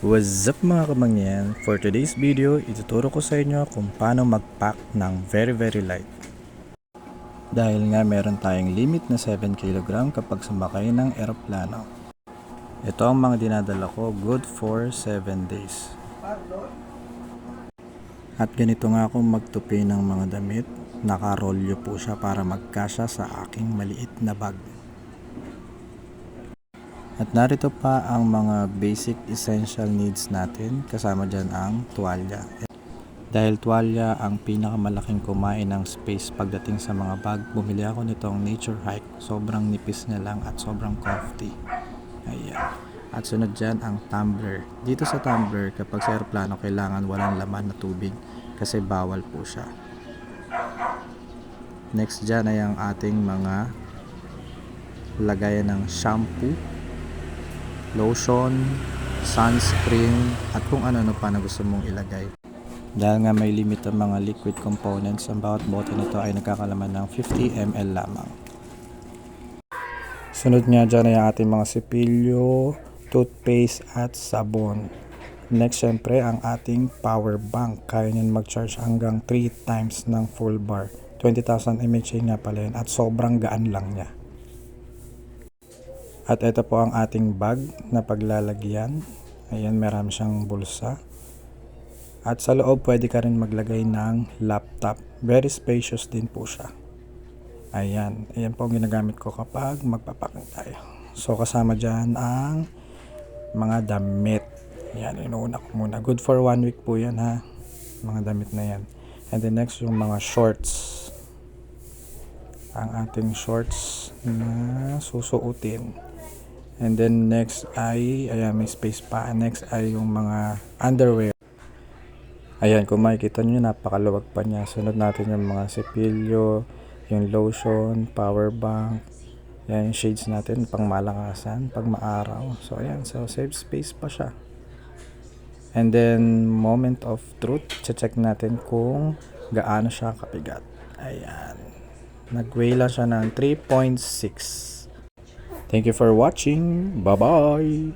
What's up mga kamangyan? For today's video, ituturo ko sa inyo kung paano mag-pack ng very light. Dahil nga meron tayong limit na 7 kg kapag sumakay ng eroplano. Ito ang mga dinadala ko, good for 7 days. At ganito nga ako magtupi ng mga damit. Nakarolyo po siya para magkasya sa aking maliit na bag. At narito pa ang mga basic essential needs natin, kasama dyan ang tuwalya. Dahil tuwalya ang pinakamalaking kumain ng space pagdating sa mga bag, bumili ako nitong Nature Hike. Sobrang nipis na lang at sobrang comfy. Ayan. At sunod dyan ang tumbler. Dito sa tumbler, kapag sa aeroplano, kailangan walang laman na tubig kasi bawal po siya. Next dyan ay ang ating mga lagayan ng shampoo, lotion, sunscreen, at kung ano-ano pa na gusto mong ilagay. Dahil nga may limit ang mga liquid components, ang bawat bote nito ay nagkakalaman ng 50 ml lamang. Sunod nga dyan ay ang ating mga sipilyo, toothpaste at sabon. Next syempre ang ating power bank. Kaya nyo mag-charge hanggang 3 times ng full bar. 20,000 mAh nga pala yun at sobrang gaan lang niya. At ito po ang ating bag na paglalagyan. Ayan, meron siyang bulsa. At sa loob pwede ka rin maglagay ng laptop. Very spacious din po siya. Ayan, ayan po ang ginagamit ko kapag magpapaking tayo. So kasama dyan ang mga damit. Ayan, inuuna ko muna. Good for 1 week po yan ha. Mga damit na yan. And then next yung mga shorts. Ang ating shorts na susuotin. And then next ay, ayan may space pa. Next ay yung mga underwear. Ayan, kung makikita nyo, napakaluwag pa niya. Sunod natin yung mga sipilyo, yung lotion, power bank. Ayan yung shades natin, pang malakasan, pag maaraw. So ayan, so save space pa siya. And then, moment of truth, check natin kung gaano siya kapigat. Ayan. Nag-weigh lang siya ng 3.6. Thank you for watching. Bye-bye!